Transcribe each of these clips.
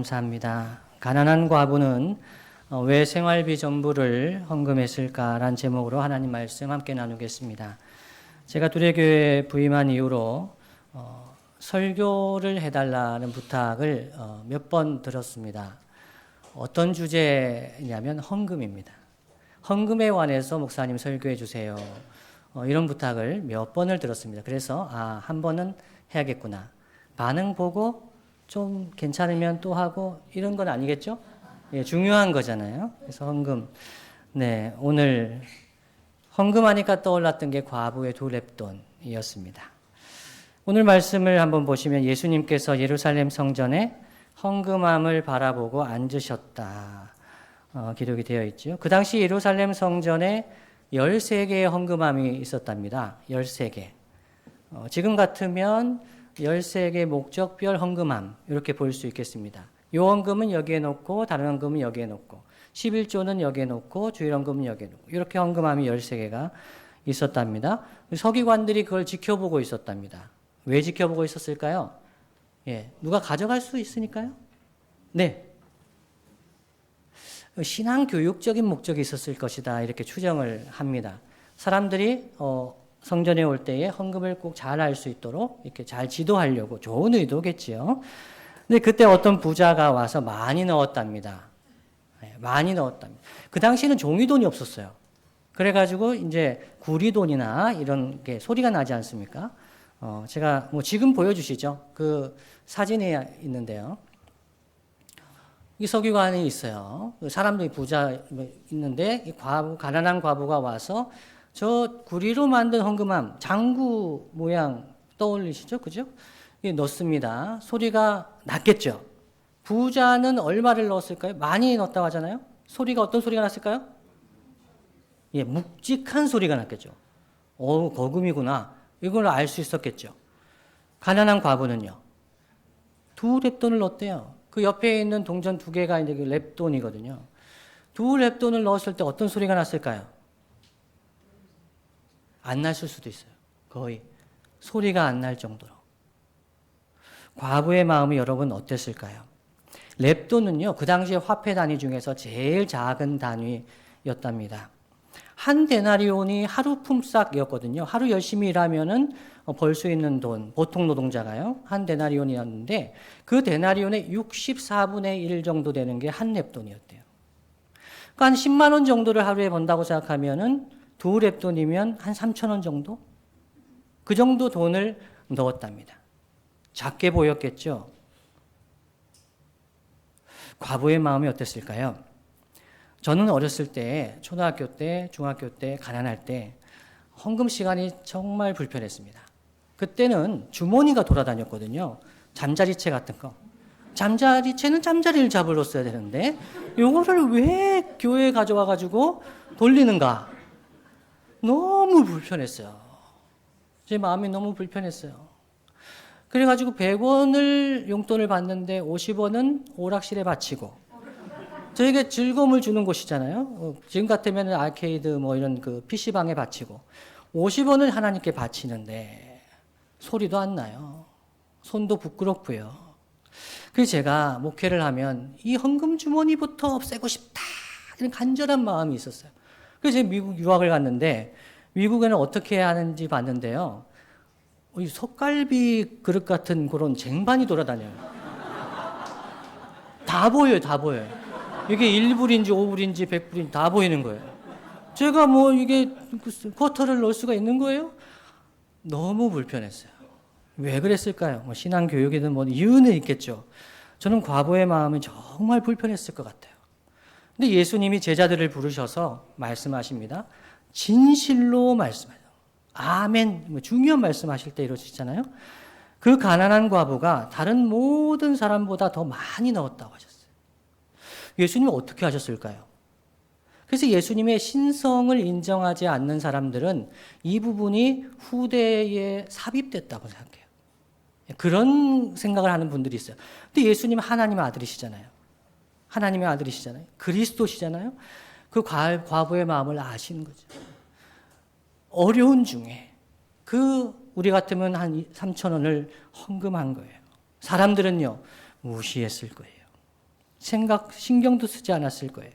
감사합니다. 가난한 과부는 왜 생활비 전부를 헌금했을까라는 제목으로 하나님 말씀 함께 나누겠습니다. 제가 두레교회 부임한 이후로 설교를 해달라는 부탁을 몇 번 들었습니다. 어떤 주제냐면 헌금입니다. 헌금에 관해서 목사님 설교해 주세요. 이런 부탁을 몇 번을 들었습니다. 그래서 한 번은 해야겠구나. 반응 보고 좀 괜찮으면 또 하고 이런 건 아니겠죠? 예, 중요한 거잖아요. 그래서 헌금. 네, 오늘 헌금하니까 떠올랐던 게 과부의 두 렙돈이었습니다. 오늘 말씀을 한번 보시면 예수님께서 예루살렘 성전에 헌금함을 바라보고 앉으셨다. 기록이 되어 있죠. 그 당시 예루살렘 성전에 13개의 헌금함이 있었답니다. 13개. 지금 같으면 13개 목적별 헌금함 이렇게 볼 수 있겠습니다. 요 헌금은 여기에 놓고 다른 헌금은 여기에 놓고 11조는 여기에 놓고 주일 헌금은 여기에 놓고 이렇게 헌금함이 13개가 있었답니다. 서기관들이 그걸 지켜보고 있었답니다. 왜 지켜보고 있었을까요? 예, 누가 가져갈 수 있으니까요. 네. 신앙 교육적인 목적이 있었을 것이다 이렇게 추정을 합니다. 사람들이 성전에 올 때에 헌금을 꼭 잘 알 수 있도록 이렇게 잘 지도하려고 좋은 의도겠지요. 근데 그때 어떤 부자가 와서 많이 넣었답니다. 많이 넣었답니다. 그 당시에는 종이돈이 없었어요. 그래가지고 이제 구리돈이나 이런 게 소리가 나지 않습니까? 제가 지금 보여주시죠. 그 사진에 있는데요. 이 서기관이 있어요. 사람들이 부자 있는데 이 가난한 과부가 와서 저 구리로 만든 헌금함, 장구 모양 떠올리시죠? 그죠? 넣습니다. 소리가 났겠죠? 부자는 얼마를 넣었을까요? 많이 넣었다고 하잖아요? 소리가 어떤 소리가 났을까요? 예, 묵직한 소리가 났겠죠. 거금이구나. 이걸 알 수 있었겠죠. 가난한 과부는요. 2렙돈을 넣었대요. 그 옆에 있는 동전 2개가 이제 렙돈이거든요. 2렙돈을 넣었을 때 어떤 소리가 났을까요? 안 났을 수도 있어요. 거의 소리가 안 날 정도로. 과부의 마음이 여러분 어땠을까요? 렙돈은요, 그 당시에 화폐 단위 중에서 제일 작은 단위였답니다. 한 데나리온이 하루 품삯이었거든요. 하루 열심히 일하면은 벌 수 있는 돈, 보통 노동자가요. 한 데나리온이었는데 그 데나리온의 64분의 1 정도 되는 게 한 렙돈이었대요. 그러니까 한 10만 원 정도를 하루에 번다고 생각하면은 2렙돈이면 한 3천 원 정도? 그 정도 돈을 넣었답니다. 작게 보였겠죠? 과부의 마음이 어땠을까요? 저는 어렸을 때, 초등학교 때, 중학교 때, 가난할 때 헌금 시간이 정말 불편했습니다. 그때는 주머니가 돌아다녔거든요. 잠자리채 같은 거. 잠자리채는 잠자리를 잡으러 써야 되는데 요거를 왜 교회에 가져와가지고 돌리는가? 너무 불편했어요. 제 마음이 너무 불편했어요. 그래가지고 100원을 용돈을 받는데 50원은 오락실에 바치고 저에게 즐거움을 주는 곳이잖아요. 지금 같으면 아케이드 이런 그 PC방에 바치고 50원을 하나님께 바치는데 소리도 안 나요. 손도 부끄럽고요. 그래서 제가 목회를 하면 이 헌금 주머니부터 없애고 싶다 이런 간절한 마음이 있었어요. 그래서 제가 미국 유학을 갔는데 미국에는 어떻게 하는지 봤는데요. 이 석갈비 그릇 같은 그런 쟁반이 돌아다녀요. 다 보여요, 다 보여요. 이게 1불인지 5불인지 100불인지 다 보이는 거예요. 제가 이게 쿼터를 넣을 수가 있는 거예요? 너무 불편했어요. 왜 그랬을까요? 신앙 교육이든 이유는 있겠죠. 저는 과부의 마음이 정말 불편했을 것 같아요. 근데 예수님이 제자들을 부르셔서 말씀하십니다. 진실로 말씀하세요. 아멘. 중요한 말씀하실 때 이러시잖아요. 그 가난한 과부가 다른 모든 사람보다 더 많이 넣었다고 하셨어요. 예수님은 어떻게 하셨을까요? 그래서 예수님의 신성을 인정하지 않는 사람들은 이 부분이 후대에 삽입됐다고 생각해요. 그런 생각을 하는 분들이 있어요. 근데 예수님은 하나님의 아들이시잖아요. 하나님의 아들이시잖아요. 그리스도시잖아요. 그 과부의 마음을 아시는 거죠. 어려운 중에 우리 같으면 한 3천 원을 헌금한 거예요. 사람들은요 무시했을 거예요. 신경도 쓰지 않았을 거예요.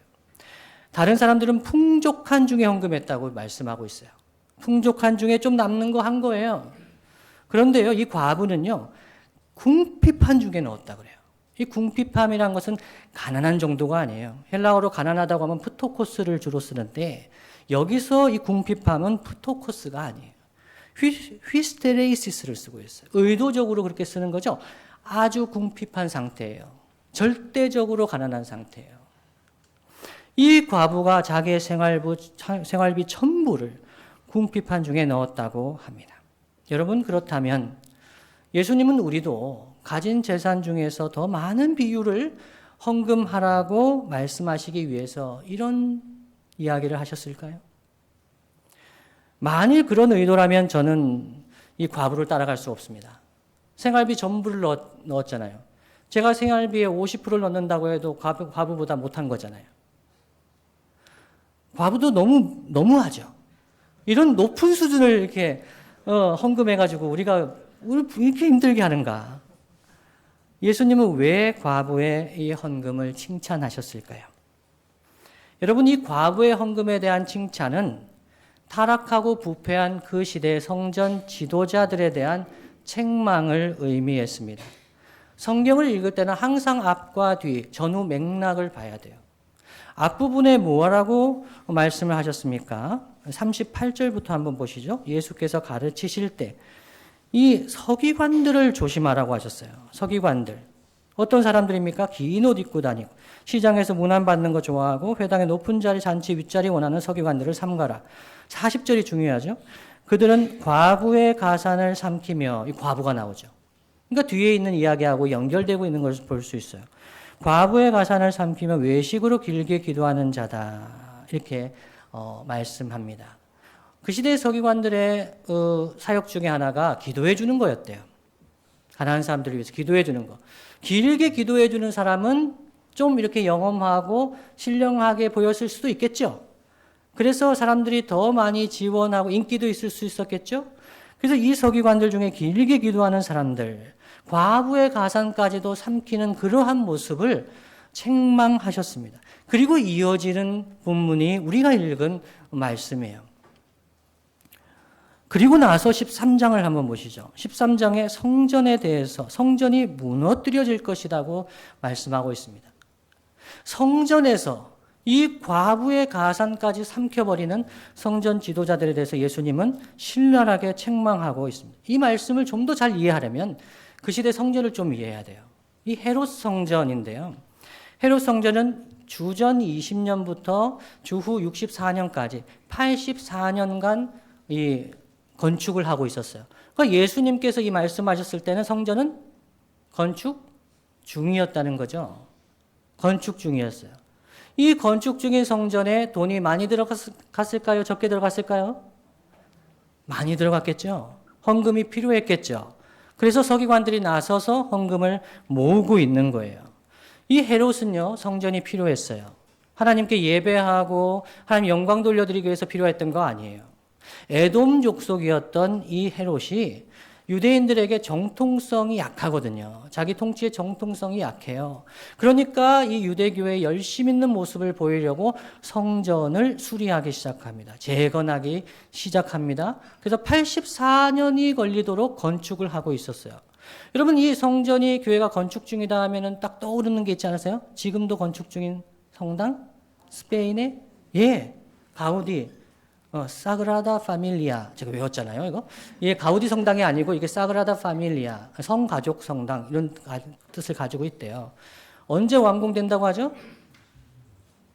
다른 사람들은 풍족한 중에 헌금했다고 말씀하고 있어요. 풍족한 중에 좀 남는 거 한 거예요. 그런데요, 이 과부는요, 궁핍한 중에 넣었다 그래요. 이 궁핍함이란 것은 가난한 정도가 아니에요. 헬라어로 가난하다고 하면 프토코스를 주로 쓰는데 여기서 이 궁핍함은 프토코스가 아니에요. 휘스테레이시스를 쓰고 있어요. 의도적으로 그렇게 쓰는 거죠. 아주 궁핍한 상태예요. 절대적으로 가난한 상태예요. 이 과부가 자기의 생활비 전부를 궁핍한 중에 넣었다고 합니다. 여러분, 그렇다면 예수님은 우리도 가진 재산 중에서 더 많은 비율을 헌금하라고 말씀하시기 위해서 이런 이야기를 하셨을까요? 만일 그런 의도라면 저는 이 과부를 따라갈 수 없습니다. 생활비 전부를 넣었잖아요. 제가 생활비에 50%를 넣는다고 해도 과부보다 못한 거잖아요. 과부도 너무하죠. 이런 높은 수준을 이렇게 헌금해가지고 우리가 이렇게 힘들게 하는가? 예수님은 왜 과부의 이 헌금을 칭찬하셨을까요? 여러분, 이 과부의 헌금에 대한 칭찬은 타락하고 부패한 그 시대의 성전 지도자들에 대한 책망을 의미했습니다. 성경을 읽을 때는 항상 앞과 뒤, 전후 맥락을 봐야 돼요. 앞부분에 뭐라고 말씀을 하셨습니까? 38절부터 한번 보시죠. 예수께서 가르치실 때 이 서기관들을 조심하라고 하셨어요. 서기관들. 어떤 사람들입니까? 긴 옷 입고 다니고 시장에서 문안받는 거 좋아하고 회당의 높은 자리, 잔치 윗자리 원하는 서기관들을 삼가라. 40절이 중요하죠. 그들은 과부의 가산을 삼키며, 이 과부가 나오죠. 그러니까 뒤에 있는 이야기하고 연결되고 있는 것을 볼 수 있어요. 과부의 가산을 삼키며 외식으로 길게 기도하는 자다. 이렇게 말씀합니다. 그 시대의 서기관들의 사역 중에 하나가 기도해 주는 거였대요. 가난한 사람들을 위해서 기도해 주는 거. 길게 기도해 주는 사람은 좀 이렇게 영험하고 신령하게 보였을 수도 있겠죠. 그래서 사람들이 더 많이 지원하고 인기도 있을 수 있었겠죠. 그래서 이 서기관들 중에 길게 기도하는 사람들, 과부의 가산까지도 삼키는 그러한 모습을 책망하셨습니다. 그리고 이어지는 본문이 우리가 읽은 말씀이에요. 그리고 나서 13장을 한번 보시죠. 13장에 성전에 대해서 성전이 무너뜨려질 것이라고 말씀하고 있습니다. 성전에서 이 과부의 가산까지 삼켜버리는 성전 지도자들에 대해서 예수님은 신랄하게 책망하고 있습니다. 이 말씀을 좀 더 잘 이해하려면 그 시대 성전을 좀 이해해야 돼요. 이 헤롯 성전인데요. 헤롯 성전은 주전 20년부터 주후 64년까지 84년간 이 건축을 하고 있었어요. 그러니까 예수님께서 이 말씀하셨을 때는 성전은 건축 중이었다는 거죠. 건축 중이었어요. 이 건축 중인 성전에 돈이 많이 들어갔을까요? 적게 들어갔을까요? 많이 들어갔겠죠. 헌금이 필요했겠죠. 그래서 서기관들이 나서서 헌금을 모으고 있는 거예요. 이 헤롯은요, 성전이 필요했어요. 하나님께 예배하고 하나님 영광 돌려드리기 위해서 필요했던 거 아니에요. 에돔 족속이었던 이 헤롯이 유대인들에게 정통성이 약하거든요. 자기 통치의 정통성이 약해요. 그러니까 이 유대교회에 열심 있는 모습을 보이려고 성전을 수리하기 시작합니다. 재건하기 시작합니다. 그래서 84년이 걸리도록 건축을 하고 있었어요. 여러분, 이 성전이 교회가 건축 중이다 하면은 딱 떠오르는 게 있지 않으세요? 지금도 건축 중인 성당? 스페인의? 가우디. 사그라다 파밀리아. 제가 외웠잖아요, 이거. 예, 가우디 성당이 아니고 이게 사그라다 파밀리아. 성가족 성당. 이런 뜻을 가지고 있대요. 언제 완공된다고 하죠?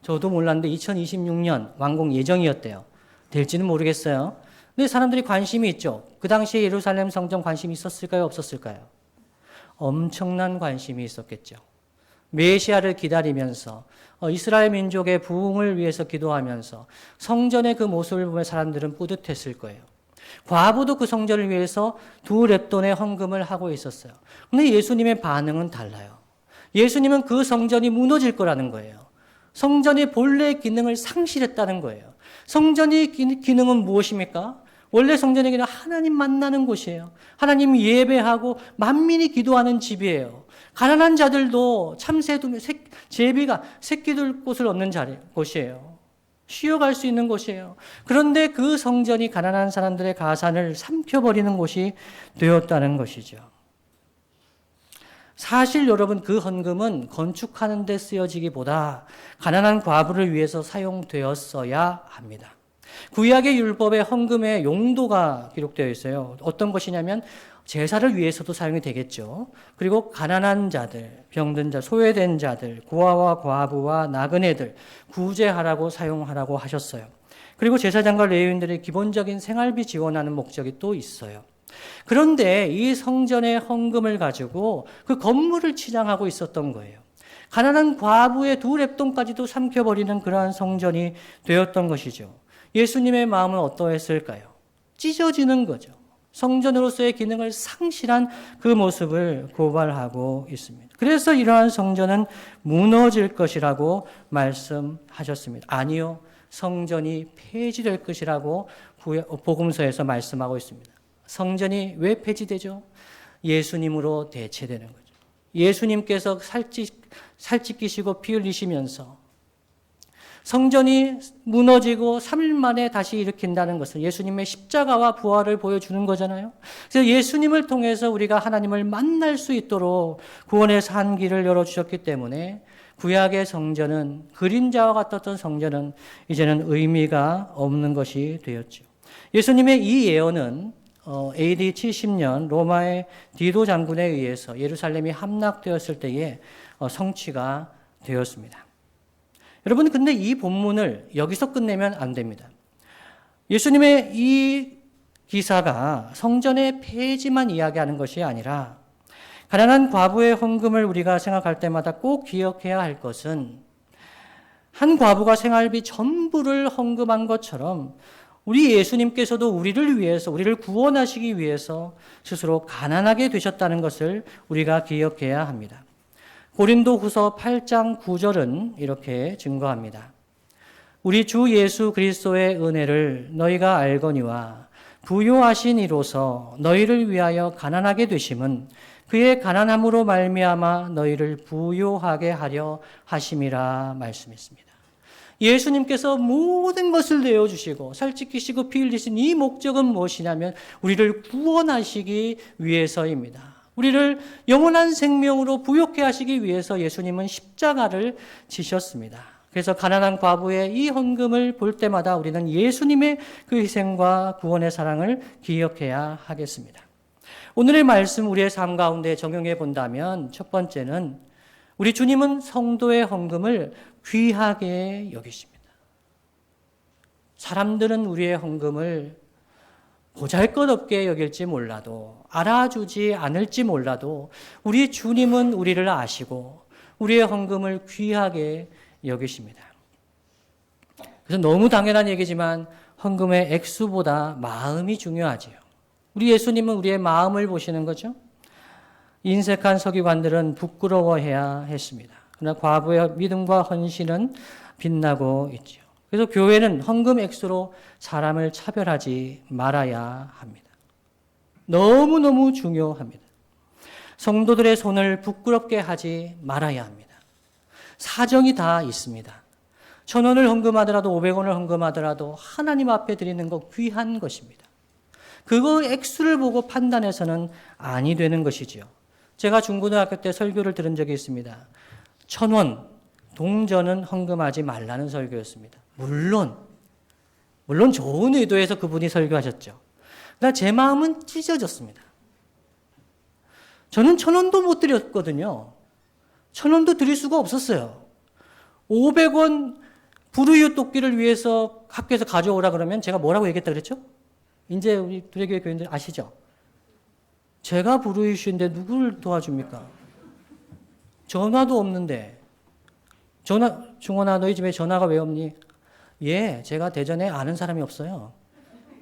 저도 몰랐는데 2026년 완공 예정이었대요. 될지는 모르겠어요. 근데 사람들이 관심이 있죠. 그 당시에 예루살렘 성전 관심이 있었을까요? 없었을까요? 엄청난 관심이 있었겠죠. 메시아를 기다리면서 이스라엘 민족의 부흥을 위해서 기도하면서 성전의 그 모습을 보며 사람들은 뿌듯했을 거예요. 과부도 그 성전을 위해서 2렙돈의 헌금을 하고 있었어요. 근데 예수님의 반응은 달라요. 예수님은 그 성전이 무너질 거라는 거예요. 성전이 본래의 기능을 상실했다는 거예요. 성전의 기능은 무엇입니까? 원래 성전의 기능은 하나님 만나는 곳이에요. 하나님 예배하고 만민이 기도하는 집이에요. 가난한 자들도 제비가 새끼 둘 곳을 얻는 곳이에요. 쉬어갈 수 있는 곳이에요. 그런데 그 성전이 가난한 사람들의 가산을 삼켜버리는 곳이 되었다는 것이죠. 사실 여러분, 그 헌금은 건축하는 데 쓰여지기보다 가난한 과부를 위해서 사용되었어야 합니다. 구약의 율법에 헌금의 용도가 기록되어 있어요. 어떤 것이냐면 제사를 위해서도 사용이 되겠죠. 그리고 가난한 자들, 병든 자, 소외된 자들, 고아와 과부와 나그네들 구제하라고 사용하라고 하셨어요. 그리고 제사장과 레위인들의 기본적인 생활비 지원하는 목적이 또 있어요. 그런데 이 성전의 헌금을 가지고 그 건물을 치장하고 있었던 거예요. 가난한 과부의 두 랩돈까지도 삼켜버리는 그러한 성전이 되었던 것이죠. 예수님의 마음은 어떠했을까요? 찢어지는 거죠. 성전으로서의 기능을 상실한 그 모습을 고발하고 있습니다. 그래서 이러한 성전은 무너질 것이라고 말씀하셨습니다. 아니요, 성전이 폐지될 것이라고 복음서에서 말씀하고 있습니다. 성전이 왜 폐지되죠? 예수님으로 대체되는 거죠. 예수님께서 살찌끼시고 피 흘리시면서 성전이 무너지고 3일 만에 다시 일으킨다는 것은 예수님의 십자가와 부활을 보여주는 거잖아요. 그래서 예수님을 통해서 우리가 하나님을 만날 수 있도록 구원의 산 길을 열어주셨기 때문에 구약의 성전은, 그림자와 같았던 성전은 이제는 의미가 없는 것이 되었죠. 예수님의 이 예언은 AD 70년 로마의 디도 장군에 의해서 예루살렘이 함락되었을 때에 성취가 되었습니다. 여러분, 근데 이 본문을 여기서 끝내면 안 됩니다. 예수님의 이 기사가 성전의 폐지만 이야기하는 것이 아니라 가난한 과부의 헌금을 우리가 생각할 때마다 꼭 기억해야 할 것은 한 과부가 생활비 전부를 헌금한 것처럼 우리 예수님께서도 우리를 위해서, 우리를 구원하시기 위해서 스스로 가난하게 되셨다는 것을 우리가 기억해야 합니다. 고린도후서 8장 9절은 이렇게 증거합니다. 우리 주 예수 그리스도의 은혜를 너희가 알거니와 부요하신 이로서 너희를 위하여 가난하게 되심은 그의 가난함으로 말미암아 너희를 부요하게 하려 하심이라 말씀했습니다. 예수님께서 모든 것을 내어주시고 살찌키시고 피 흘리신 이 목적은 무엇이냐면 우리를 구원하시기 위해서입니다. 우리를 영원한 생명으로 부욕해 하시기 위해서 예수님은 십자가를 지셨습니다. 그래서 가난한 과부의 이 헌금을 볼 때마다 우리는 예수님의 그 희생과 구원의 사랑을 기억해야 하겠습니다. 오늘의 말씀 우리의 삶 가운데 적용해 본다면 첫 번째는 우리 주님은 성도의 헌금을 귀하게 여기십니다. 사람들은 우리의 헌금을 보잘것없게 여길지 몰라도, 알아주지 않을지 몰라도 우리 주님은 우리를 아시고 우리의 헌금을 귀하게 여기십니다. 그래서 너무 당연한 얘기지만 헌금의 액수보다 마음이 중요하지요. 우리 예수님은 우리의 마음을 보시는 거죠. 인색한 서기관들은 부끄러워해야 했습니다. 그러나 과부의 믿음과 헌신은 빛나고 있죠. 그래서 교회는 헌금 액수로 사람을 차별하지 말아야 합니다. 너무너무 중요합니다. 성도들의 손을 부끄럽게 하지 말아야 합니다. 사정이 다 있습니다. 1,000원을 헌금하더라도 500원을 헌금하더라도 하나님 앞에 드리는 거 귀한 것입니다. 그거 액수를 보고 판단해서는 아니 되는 것이지요. 제가 중고등학교 때 설교를 들은 적이 있습니다. 1,000원 동전은 헌금하지 말라는 설교였습니다. 물론 좋은 의도에서 그분이 설교하셨죠. 그러나 제 마음은 찢어졌습니다. 저는 1,000원도 못 드렸거든요. 1,000원도 드릴 수가 없었어요. 500원 불우이웃 돕기를 위해서 학교에서 가져오라 그러면 제가 뭐라고 얘기했다 그랬죠? 이제 우리 두레교회 교인들 아시죠? 제가 불우이웃인데 누구를 도와줍니까? 전화도 없는데. 중원아 너희 집에 전화가 왜 없니? 예, 제가 대전에 아는 사람이 없어요.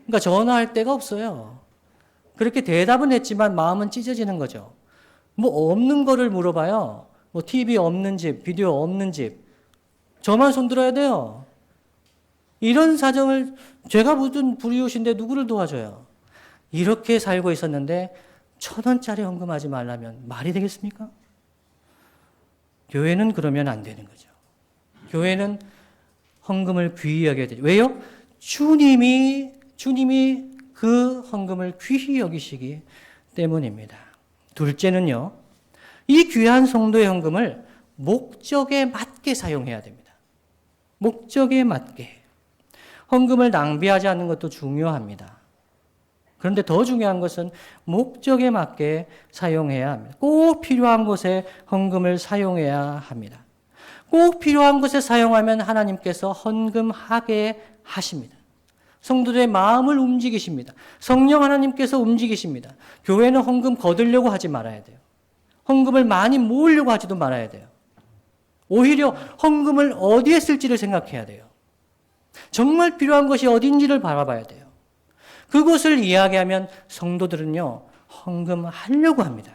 그러니까 전화할 데가 없어요. 그렇게 대답은 했지만 마음은 찢어지는 거죠. 뭐 없는 거를 물어봐요. 뭐 TV 없는 집, 비디오 없는 집. 저만 손들어야 돼요. 이런 사정을 제가 무슨 불이웃인데 누구를 도와줘요. 이렇게 살고 있었는데 1,000원짜리 헌금하지 말라면 말이 되겠습니까? 교회는 그러면 안 되는 거죠. 교회는 헌금을 귀히 여겨야 되죠. 왜요? 주님이 그 헌금을 귀히 여기시기 때문입니다. 둘째는요, 이 귀한 성도의 헌금을 목적에 맞게 사용해야 됩니다. 목적에 맞게. 헌금을 낭비하지 않는 것도 중요합니다. 그런데 더 중요한 것은 목적에 맞게 사용해야 합니다. 꼭 필요한 곳에 헌금을 사용해야 합니다. 꼭 필요한 곳에 사용하면 하나님께서 헌금하게 하십니다. 성도들의 마음을 움직이십니다. 성령 하나님께서 움직이십니다. 교회는 헌금 거두려고 하지 말아야 돼요. 헌금을 많이 모으려고 하지도 말아야 돼요. 오히려 헌금을 어디에 쓸지를 생각해야 돼요. 정말 필요한 것이 어딘지를 바라봐야 돼요. 그곳을 이야기하면 성도들은요, 헌금하려고 합니다.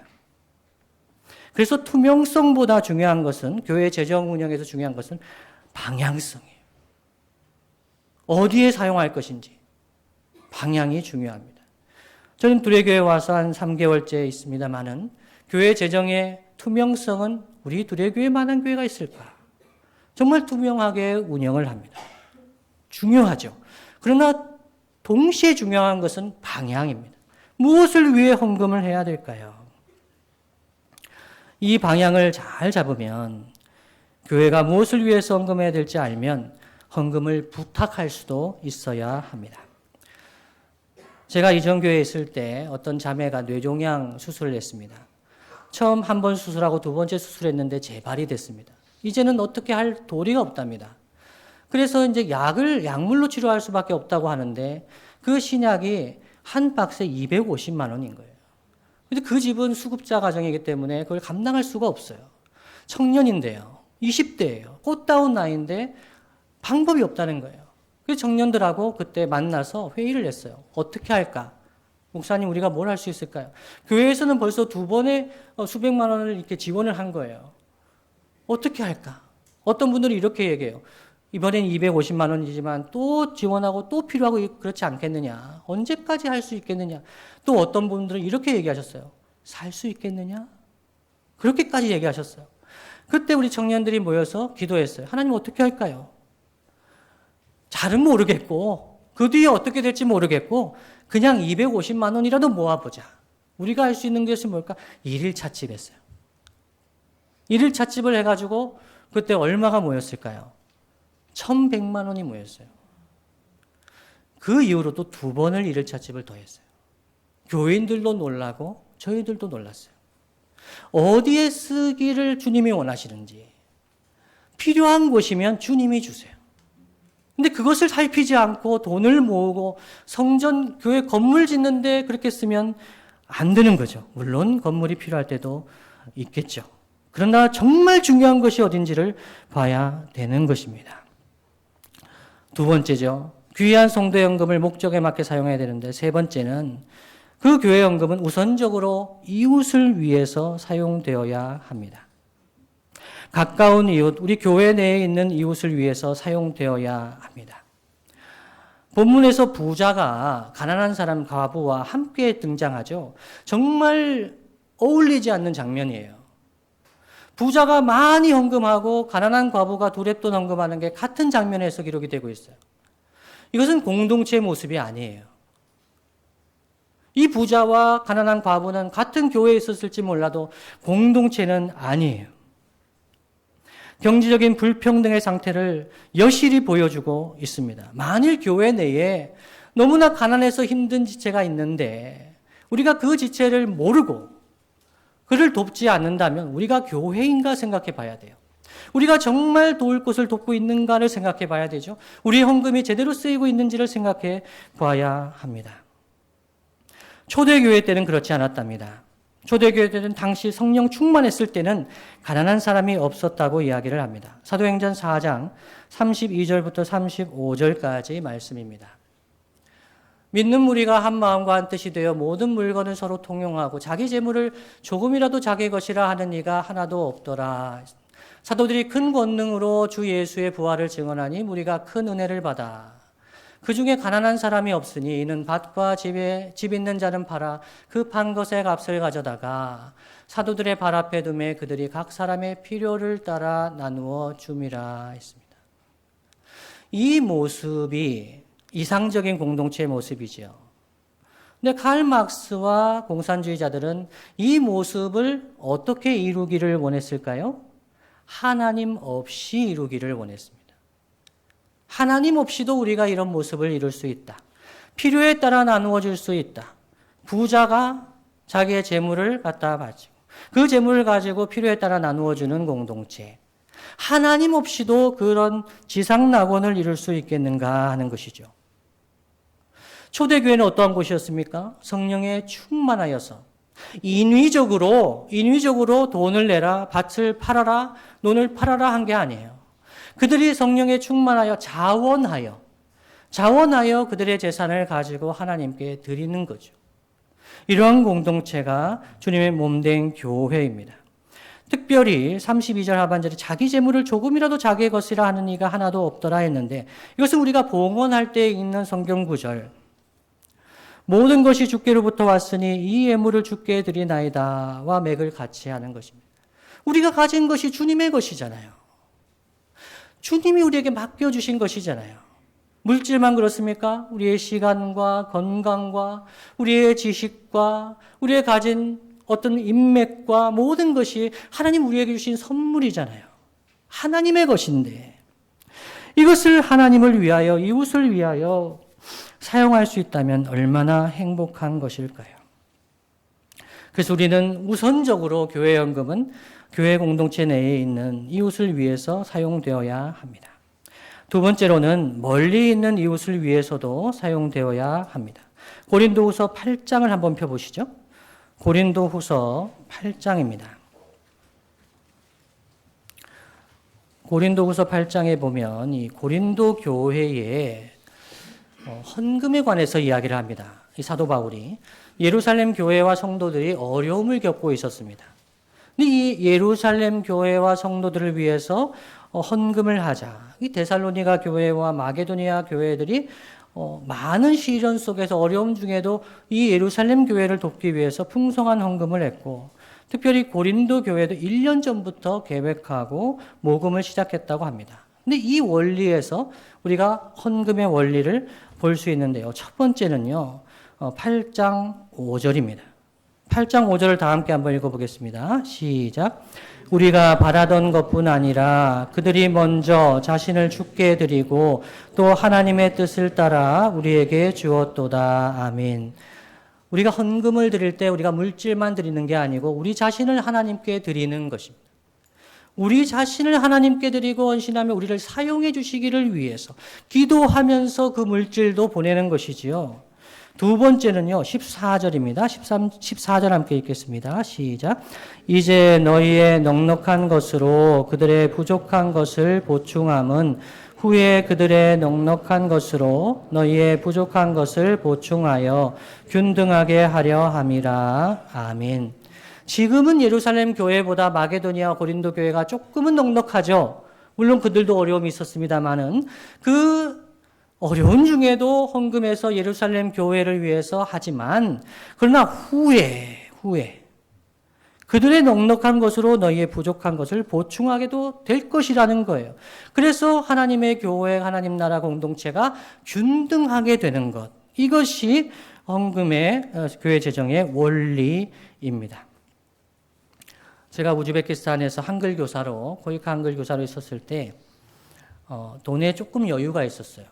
그래서 투명성보다 중요한 것은, 교회 재정 운영에서 중요한 것은 방향성이에요. 어디에 사용할 것인지 방향이 중요합니다. 저는 두레교회 와서 한 3개월째 있습니다만은 교회 재정의 투명성은 우리 두레교회만한 교회가 있을까? 정말 투명하게 운영을 합니다. 중요하죠. 그러나 동시에 중요한 것은 방향입니다. 무엇을 위해 헌금을 해야 될까요? 이 방향을 잘 잡으면, 교회가 무엇을 위해서 헌금해야 될지 알면 헌금을 부탁할 수도 있어야 합니다. 제가 이전 교회에 있을 때 어떤 자매가 뇌종양 수술을 했습니다. 처음 한 번 수술하고 두 번째 수술했는데 재발이 됐습니다. 이제는 어떻게 할 도리가 없답니다. 그래서 이제 약물로 치료할 수밖에 없다고 하는데 그 신약이 한 박스에 250만 원인 거예요. 근데 그 집은 수급자 가정이기 때문에 그걸 감당할 수가 없어요. 청년인데요. 20대예요. 꽃다운 나이인데 방법이 없다는 거예요. 그래서 청년들하고 그때 만나서 회의를 했어요. 어떻게 할까? 목사님, 우리가 뭘 할 수 있을까요? 교회에서는 벌써 두 번에 수백만 원을 이렇게 지원을 한 거예요. 어떻게 할까? 어떤 분들은 이렇게 얘기해요. 이번엔 250만 원이지만 또 지원하고 또 필요하고 그렇지 않겠느냐? 언제까지 할 수 있겠느냐? 또 어떤 분들은 이렇게 얘기하셨어요. 살 수 있겠느냐? 그렇게까지 얘기하셨어요. 그때 우리 청년들이 모여서 기도했어요. 하나님 어떻게 할까요? 잘은 모르겠고 그 뒤에 어떻게 될지 모르겠고 그냥 250만 원이라도 모아보자. 우리가 할 수 있는 것이 뭘까? 일일 찻집 했어요. 일일 찻집을 해가지고 그때 얼마가 모였을까요? 1,100만 원이 모였어요. 그 이후로 또 두 번을 일일 찻집을 더 했어요. 교인들도 놀라고 저희들도 놀랐어요. 어디에 쓰기를 주님이 원하시는지, 필요한 곳이면 주님이 주세요. 근데 그것을 살피지 않고 돈을 모으고 성전, 교회 건물 짓는데 그렇게 쓰면 안 되는 거죠. 물론 건물이 필요할 때도 있겠죠. 그러나 정말 중요한 것이 어딘지를 봐야 되는 것입니다. 두 번째죠. 귀한 성도의 헌금을 목적에 맞게 사용해야 되는데, 세 번째는 그 교회 헌금은 우선적으로 이웃을 위해서 사용되어야 합니다. 가까운 이웃, 우리 교회 내에 있는 이웃을 위해서 사용되어야 합니다. 본문에서 부자가 가난한 사람 과부와 함께 등장하죠. 정말 어울리지 않는 장면이에요. 부자가 많이 헌금하고 가난한 과부가 두렵돈 헌금하는 게 같은 장면에서 기록이 되고 있어요. 이것은 공동체의 모습이 아니에요. 이 부자와 가난한 과부는 같은 교회에 있었을지 몰라도 공동체는 아니에요. 경제적인 불평등의 상태를 여실히 보여주고 있습니다. 만일 교회 내에 너무나 가난해서 힘든 지체가 있는데 우리가 그 지체를 모르고 그를 돕지 않는다면 우리가 교회인가 생각해 봐야 돼요. 우리가 정말 도울 곳을 돕고 있는가를 생각해 봐야 되죠. 우리의 헌금이 제대로 쓰이고 있는지를 생각해 봐야 합니다. 초대교회 때는 그렇지 않았답니다. 초대교회 때는 당시 성령 충만했을 때는 가난한 사람이 없었다고 이야기를 합니다. 사도행전 4장 32절부터 35절까지 말씀입니다. 믿는 무리가 한 마음과 한 뜻이 되어 모든 물건을 서로 통용하고 자기 재물을 조금이라도 자기 것이라 하는 이가 하나도 없더라. 사도들이 큰 권능으로 주 예수의 부활을 증언하니 무리가 큰 은혜를 받아 그 중에 가난한 사람이 없으니 이는 밭과 집 있는 자는 팔아 그 판 것의 값을 가져다가 사도들의 발 앞에 두매 그들이 각 사람의 필요를 따라 나누어 줌이라 했습니다. 이 모습이 이상적인 공동체의 모습이죠. 근데 칼 막스와 공산주의자들은 이 모습을 어떻게 이루기를 원했을까요? 하나님 없이 이루기를 원했습니다. 하나님 없이도 우리가 이런 모습을 이룰 수 있다. 필요에 따라 나누어 줄 수 있다. 부자가 자기의 재물을 갖다 바치고 그 재물을 가지고 필요에 따라 나누어 주는 공동체. 하나님 없이도 그런 지상 낙원을 이룰 수 있겠는가 하는 것이죠. 초대교회는 어떠한 곳이었습니까? 성령에 충만하여서 인위적으로 돈을 내라, 밭을 팔아라, 논을 팔아라 한 게 아니에요. 그들이 성령에 충만하여 자원하여 그들의 재산을 가지고 하나님께 드리는 거죠. 이러한 공동체가 주님의 몸된 교회입니다. 특별히 32절 하반절에 자기 재물을 조금이라도 자기의 것이라 하는 이가 하나도 없더라 했는데 이것은 우리가 봉헌할 때 읽는 성경 구절 모든 것이 주께로부터 왔으니 이 예물을 주께 드리나이다와 맥을 같이 하는 것입니다. 우리가 가진 것이 주님의 것이잖아요. 주님이 우리에게 맡겨주신 것이잖아요. 물질만 그렇습니까? 우리의 시간과 건강과 우리의 지식과 우리의 가진 어떤 인맥과 모든 것이 하나님 우리에게 주신 선물이잖아요. 하나님의 것인데 이것을 하나님을 위하여 이웃을 위하여 사용할 수 있다면 얼마나 행복한 것일까요? 그래서 우리는 우선적으로 교회 연금은 교회 공동체 내에 있는 이웃을 위해서 사용되어야 합니다. 두 번째로는 멀리 있는 이웃을 위해서도 사용되어야 합니다. 고린도후서 8장을 한번 펴보시죠. 고린도후서 8장입니다. 고린도후서 8장에 보면 이 고린도 교회에 헌금에 관해서 이야기를 합니다. 이 사도 바울이 예루살렘 교회와 성도들이 어려움을 겪고 있었습니다. 근데 이 예루살렘 교회와 성도들을 위해서 헌금을 하자. 이 데살로니가 교회와 마게도니아 교회들이 많은 시련 속에서 어려움 중에도 이 예루살렘 교회를 돕기 위해서 풍성한 헌금을 했고 특별히 고린도 교회도 1년 전부터 계획하고 모금을 시작했다고 합니다. 근데 이 원리에서 우리가 헌금의 원리를 볼 수 있는데요. 첫 번째는요. 8장 5절입니다. 8장 5절을 다 함께 한번 읽어보겠습니다. 시작. 우리가 바라던 것뿐 아니라 그들이 먼저 자신을 주께 드리고 또 하나님의 뜻을 따라 우리에게 주었도다. 아멘. 우리가 헌금을 드릴 때 우리가 물질만 드리는 게 아니고 우리 자신을 하나님께 드리는 것입니다. 우리 자신을 하나님께 드리고 헌신하며 우리를 사용해 주시기를 위해서 기도하면서 그 물질도 보내는 것이지요. 두 번째는요. 14절입니다. 14절 함께 읽겠습니다. 시작. 이제 너희의 넉넉한 것으로 그들의 부족한 것을 보충함은 후에 그들의 넉넉한 것으로 너희의 부족한 것을 보충하여 균등하게 하려 함이라. 아멘. 지금은 예루살렘 교회보다 마게도니아 고린도 교회가 조금은 넉넉하죠. 물론 그들도 어려움이 있었습니다만은 그 어려운 중에도 헌금해서 예루살렘 교회를 위해서 하지만 그러나 후에 그들의 넉넉한 것으로 너희의 부족한 것을 보충하게도 될 것이라는 거예요. 그래서 하나님의 교회, 하나님 나라 공동체가 균등하게 되는 것. 이것이 헌금의 교회 재정의 원리입니다. 제가 우즈베키스탄에서 한글 교사로, 코이카 한글 교사로 있었을 때 돈에 조금 여유가 있었어요.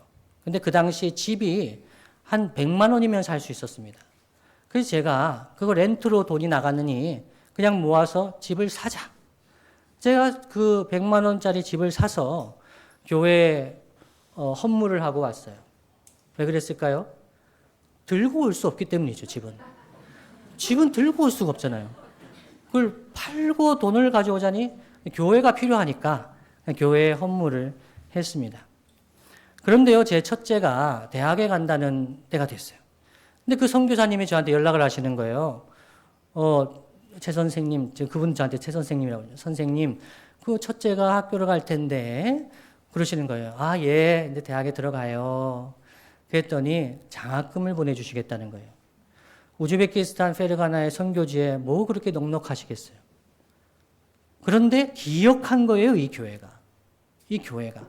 근데 그 당시 집이 한 100만 원이면 살 수 있었습니다. 그래서 제가 그거 렌트로 돈이 나갔느니 그냥 모아서 집을 사자. 제가 그 100만 원짜리 집을 사서 교회에 헌물을 하고 왔어요. 왜 그랬을까요? 들고 올 수 없기 때문이죠, 집은. 집은 들고 올 수가 없잖아요. 그걸 팔고 돈을 가져오자니 교회가 필요하니까 교회에 헌물을 했습니다. 그런데요, 제 첫째가 대학에 간다는 때가 됐어요. 근데 그 선교사님이 저한테 연락을 하시는 거예요. 최 선생님, 그분 저한테 최 선생님이라고 하죠. 선생님, 그 첫째가 학교를 갈 텐데, 그러시는 거예요. 아, 예, 이제 대학에 들어가요. 그랬더니 장학금을 보내주시겠다는 거예요. 우즈베키스탄 페르가나의 선교지에 뭐 그렇게 넉넉하시겠어요. 그런데 기억한 거예요, 이 교회가. 이 교회가.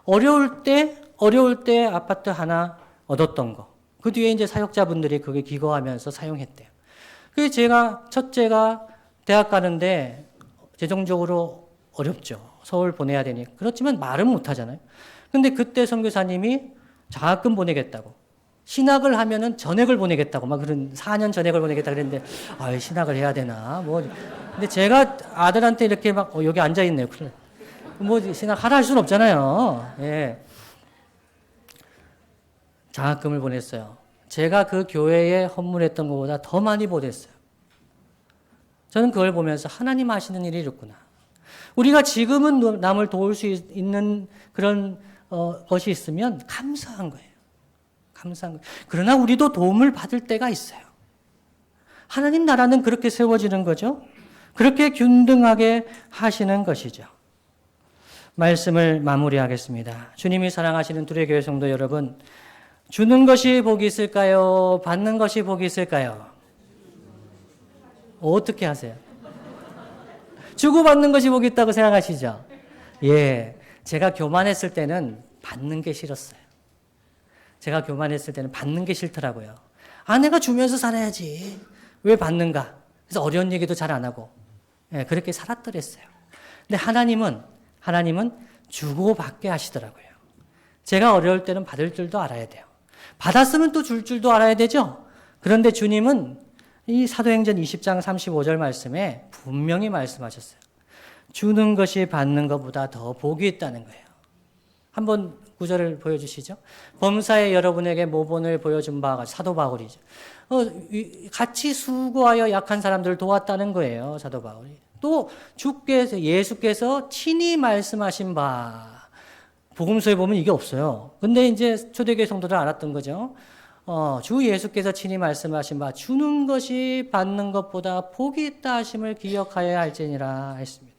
어려울 때 아파트 하나 얻었던 거. 그 뒤에 이제 사역자분들이 그게 기거하면서 사용했대요. 그래서 첫째가 대학 가는데 재정적으로 어렵죠. 서울 보내야 되니. 그렇지만 말은 못 하잖아요. 근데 그때 선교사님이 장학금 보내겠다고. 신학을 하면은 전액을 보내겠다고. 막 그런 4년 전액을 보내겠다 그랬는데, 신학을 해야 되나. 근데 제가 아들한테 이렇게 막, 여기 앉아있네요. 신학하라 할 수는 없잖아요. 예. 장학금을 보냈어요. 제가 그 교회에 헌물했던 것보다 더 많이 보냈어요. 저는 그걸 보면서 하나님 하시는 일이 이렇구나. 우리가 지금은 남을 도울 수 있는 그런 것이 있으면 감사한 거예요. 그러나 우리도 도움을 받을 때가 있어요. 하나님 나라는 그렇게 세워지는 거죠. 그렇게 균등하게 하시는 것이죠. 말씀을 마무리하겠습니다. 주님이 사랑하시는 두레교회 성도 여러분, 주는 것이 복이 있을까요? 받는 것이 복이 있을까요? 어떻게 하세요? 주고받는 것이 복이 있다고 생각하시죠? 예. 제가 교만했을 때는 받는 게 싫었어요. 제가 교만했을 때는 받는 게 싫더라고요. 내가 주면서 살아야지. 왜 받는가? 그래서 어려운 얘기도 잘 안 하고, 그렇게 살았더랬어요. 근데 하나님은 주고받게 하시더라고요. 제가 어려울 때는 받을 줄도 알아야 돼요. 받았으면 또 줄 줄도 알아야 되죠? 그런데 주님은 이 사도행전 20장 35절 말씀에 분명히 말씀하셨어요. 주는 것이 받는 것보다 더 복이 있다는 거예요. 한번 구절을 보여주시죠. 범사에 여러분에게 모본을 보여준 바가 사도 바울이죠. 같이 수고하여 약한 사람들을 도왔다는 거예요. 사도 바울이. 또 예수께서 친히 말씀하신 바, 복음서에 보면 이게 없어요. 근데 이제 초대교회 성도들 알았던 거죠. 주 예수께서 친히 말씀하신 바, 주는 것이 받는 것보다 복이 있다 하심을 기억하여야 할지니라 했습니다.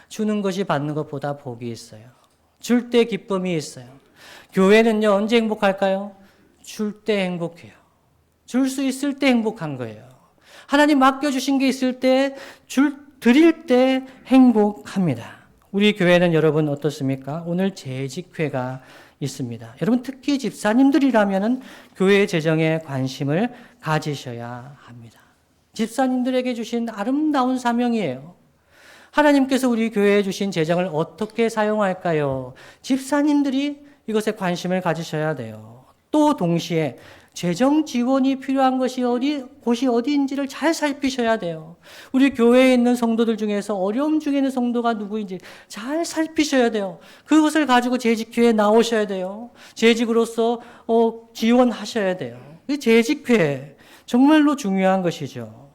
주는 것이 받는 것보다 복이 있어요. 줄 때 기쁨이 있어요. 교회는요, 언제 행복할까요? 줄 때 행복해요. 줄 수 있을 때 행복한 거예요. 하나님 맡겨주신 게 있을 때, 드릴 때 행복합니다. 우리 교회는 여러분 어떻습니까? 오늘 재직회가 있습니다. 여러분 특히 집사님들이라면 교회 재정에 관심을 가지셔야 합니다. 집사님들에게 주신 아름다운 사명이에요. 하나님께서 우리 교회에 주신 재정을 어떻게 사용할까요? 집사님들이 이것에 관심을 가지셔야 돼요. 또 동시에 재정 지원이 필요한 곳이 어디인지를 잘 살피셔야 돼요. 우리 교회에 있는 성도들 중에서 어려움 중에 있는 성도가 누구인지 잘 살피셔야 돼요. 그것을 가지고 재직회에 나오셔야 돼요. 재직으로서 지원하셔야 돼요. 이 재직회 정말로 중요한 것이죠.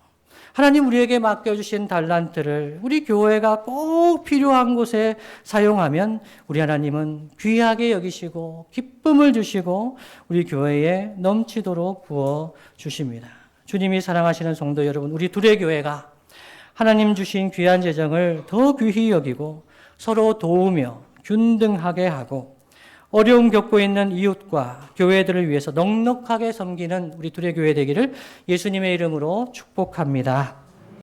하나님 우리에게 맡겨주신 달란트를 우리 교회가 꼭 필요한 곳에 사용하면 우리 하나님은 귀하게 여기시고 기쁨을 주시고 우리 교회에 넘치도록 부어주십니다. 주님이 사랑하시는 성도 여러분, 우리 두레교회가 하나님 주신 귀한 재정을 더 귀히 여기고 서로 도우며 균등하게 하고 어려움 겪고 있는 이웃과 교회들을 위해서 넉넉하게 섬기는 우리 두레교회 되기를 예수님의 이름으로 축복합니다.